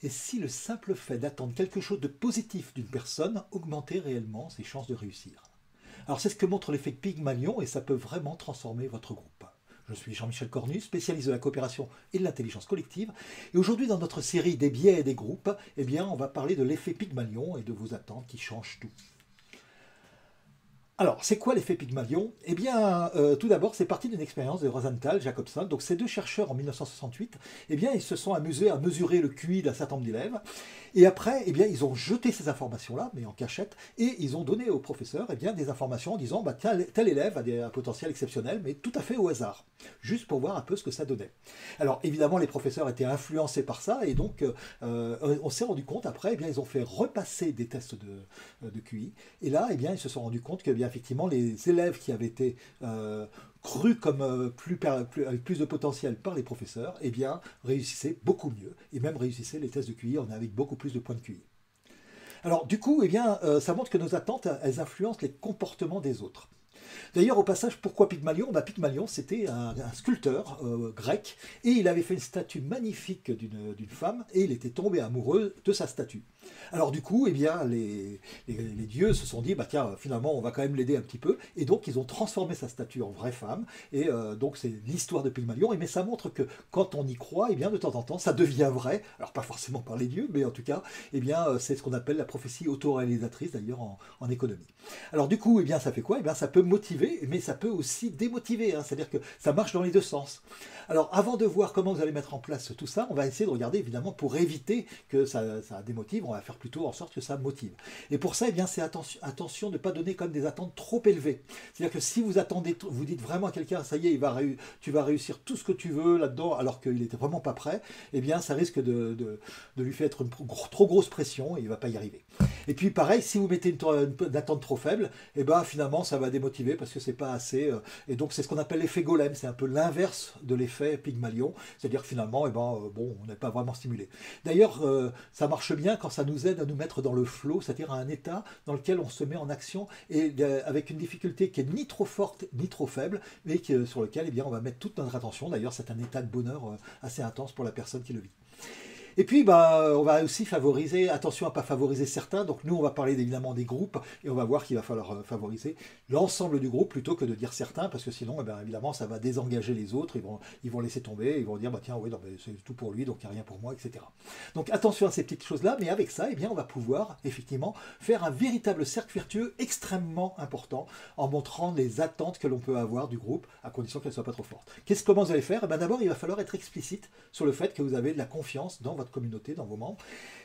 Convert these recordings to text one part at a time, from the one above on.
Et si le simple fait d'attendre quelque chose de positif d'une personne augmentait réellement ses chances de réussir? Alors c'est ce que montre l'effet Pygmalion et ça peut vraiment transformer votre groupe. Je suis Jean-Michel Cornu, spécialiste de la coopération et de l'intelligence collective. Et aujourd'hui, dans notre série des biais et des groupes, eh bien, on va parler de l'effet Pygmalion et de vos attentes qui changent tout. Alors, c'est quoi l'effet Pygmalion? Eh bien, tout d'abord, c'est parti d'une expérience de Rosenthal, Jacobson. Donc, ces deux chercheurs, en 1968, eh bien, ils se sont amusés à mesurer le QI d'un certain nombre d'élèves. Et après, eh bien, ils ont jeté ces informations-là, mais en cachette, et ils ont donné aux professeurs eh bien, des informations en disant bah, tel élève a un potentiel exceptionnel, mais tout à fait au hasard, juste pour voir un peu ce que ça donnait. Alors, évidemment, les professeurs étaient influencés par ça, et donc, on s'est rendu compte, après, eh bien, ils ont fait repasser des tests de QI, et là, eh bien, ils se sont rendus compte que, eh bien, effectivement, les élèves qui avaient été crus comme avec plus de potentiel par les professeurs, eh bien, réussissaient beaucoup mieux, et même réussissaient les tests de QI avec beaucoup plus de points de QI. Alors, du coup, eh bien, ça montre que nos attentes, elles influencent les comportements des autres. D'ailleurs, au passage, pourquoi Pygmalion? Pygmalion, c'était un sculpteur grec, et il avait fait une statue magnifique d'une femme, et il était tombé amoureux de sa statue. Alors du coup, eh bien, les dieux se sont dit, bah tiens, finalement, on va quand même l'aider un petit peu, et donc ils ont transformé sa statue en vraie femme, et donc c'est l'histoire de Pygmalion, mais ça montre que quand on y croit, eh bien, de temps en temps, ça devient vrai, alors pas forcément par les dieux, mais en tout cas, eh bien, c'est ce qu'on appelle la prophétie autoréalisatrice, d'ailleurs, en économie. Alors du coup, eh bien, ça fait quoi? Eh bien, ça peut motiver, mais ça peut aussi démotiver, hein, c'est-à-dire que ça marche dans les deux sens. Alors avant de voir comment vous allez mettre en place tout ça, on va essayer de regarder évidemment pour éviter que ça démotive, on va faire plutôt en sorte que ça motive. Et pour ça, eh bien, c'est attention de ne pas donner comme des attentes trop élevées. C'est-à-dire que si vous attendez, vous dites vraiment à quelqu'un, ça y est, tu vas réussir tout ce que tu veux là-dedans, alors qu'il n'était vraiment pas prêt, eh bien, ça risque de lui faire être une trop grosse pression et il ne va pas y arriver. Et puis pareil, si vous mettez une attente trop faible, eh ben, finalement, ça va démotiver parce que c'est pas assez. Et donc, c'est ce qu'on appelle l'effet golem. C'est un peu l'inverse de l'effet Pygmalion. C'est-à-dire que finalement, eh ben, bon, on n'est pas vraiment stimulé. D'ailleurs, ça marche bien quand ça nous aide à nous mettre dans le flow, c'est-à-dire à un état dans lequel on se met en action et avec une difficulté qui est ni trop forte ni trop faible, mais sur lequel eh bien, on va mettre toute notre attention. D'ailleurs, c'est un état de bonheur assez intense pour la personne qui le vit. Et puis, bah, on va aussi favoriser, attention à ne pas favoriser certains. Donc, nous, on va parler évidemment des groupes et on va voir qu'il va falloir favoriser l'ensemble du groupe plutôt que de dire certains, parce que sinon, eh bien, évidemment, ça va désengager les autres. Ils vont laisser tomber, ils vont dire, bah, tiens, oui, c'est tout pour lui, donc il n'y a rien pour moi, etc. Donc, attention à ces petites choses-là, mais avec ça, eh bien, on va pouvoir effectivement faire un véritable cercle vertueux extrêmement important en montrant les attentes que l'on peut avoir du groupe, à condition qu'elles ne soient pas trop fortes. Comment vous allez faire? Eh bien, d'abord, il va falloir être explicite sur le fait que vous avez de la confiance dans votre communauté, dans vos membres.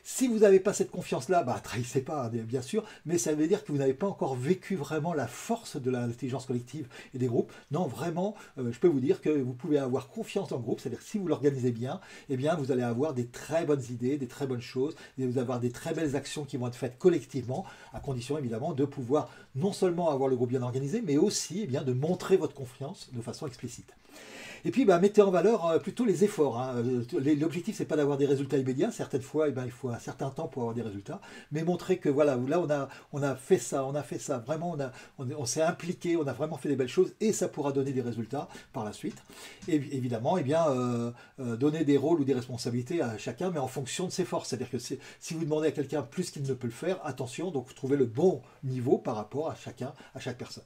Si vous n'avez pas cette confiance-là, bah, trahissez pas, bien sûr, mais ça veut dire que vous n'avez pas encore vécu vraiment la force de l'intelligence collective et des groupes. Non, vraiment, je peux vous dire que vous pouvez avoir confiance dans le groupe, c'est-à-dire que si vous l'organisez bien, eh bien, vous allez avoir des très bonnes idées, des très bonnes choses, et vous allez avoir des très belles actions qui vont être faites collectivement, à condition évidemment de pouvoir non seulement avoir le groupe bien organisé, mais aussi eh bien, de montrer votre confiance de façon explicite. Et puis, bah, mettez en valeur plutôt les efforts. Hein. L'objectif, c'est pas d'avoir des résultats immédiats. Certaines fois, eh ben, il faut un certain temps pour avoir des résultats. Mais montrer que voilà, là, on a fait ça. Vraiment, on s'est impliqué, on a vraiment fait des belles choses et ça pourra donner des résultats par la suite. Et évidemment, eh bien, donner des rôles ou des responsabilités à chacun, mais en fonction de ses forces. C'est-à-dire que si vous demandez à quelqu'un plus qu'il ne peut le faire, attention, donc trouvez le bon niveau par rapport à chaque personne.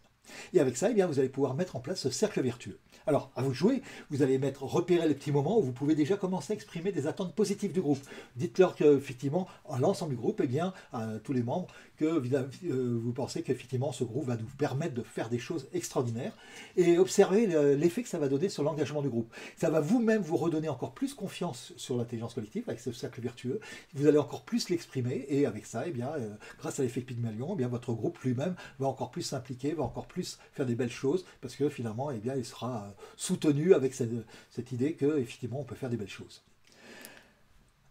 Et avec ça, eh bien, vous allez pouvoir mettre en place ce cercle vertueux. Alors, à vous de jouer, vous allez repérer les petits moments où vous pouvez déjà commencer à exprimer des attentes positives du groupe. Dites-leur qu'effectivement, à l'ensemble du groupe, eh bien, à tous les membres, que vous pensez qu'effectivement, ce groupe va vous permettre de faire des choses extraordinaires et observez l'effet que ça va donner sur l'engagement du groupe. Ça va vous-même vous redonner encore plus confiance sur l'intelligence collective avec ce cercle vertueux. Vous allez encore plus l'exprimer et avec ça, eh bien, grâce à l'effet Pygmalion, eh bien, votre groupe lui-même va encore plus s'impliquer, va encore plus faire des belles choses parce que finalement, eh bien, il sera soutenu avec cette idée qu'effectivement, on peut faire des belles choses.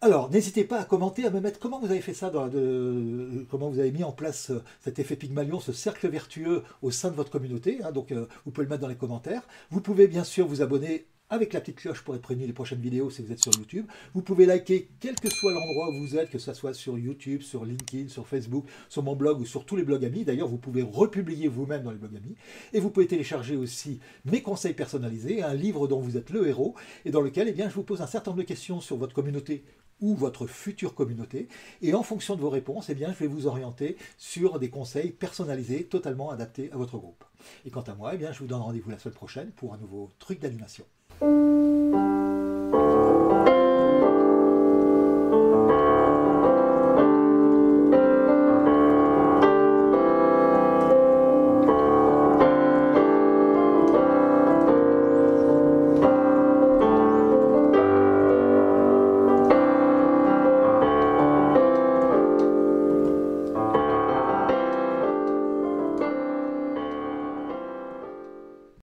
Alors, n'hésitez pas à commenter, à me mettre comment vous avez fait ça, comment vous avez mis en place cet effet Pygmalion, ce cercle vertueux au sein de votre communauté. Hein, donc, vous pouvez le mettre dans les commentaires. Vous pouvez bien sûr vous abonner avec la petite cloche pour être prévenu des prochaines vidéos si vous êtes sur YouTube. Vous pouvez liker quel que soit l'endroit où vous êtes, que ce soit sur YouTube, sur LinkedIn, sur Facebook, sur mon blog ou sur tous les blogs amis. D'ailleurs, vous pouvez republier vous-même dans les blogs amis. Et vous pouvez télécharger aussi mes conseils personnalisés, un livre dont vous êtes le héros et dans lequel eh bien, je vous pose un certain nombre de questions sur votre communauté ou votre future communauté. Et en fonction de vos réponses, eh bien, je vais vous orienter sur des conseils personnalisés, totalement adaptés à votre groupe. Et quant à moi, eh bien, je vous donne rendez-vous la semaine prochaine pour un nouveau truc d'animation.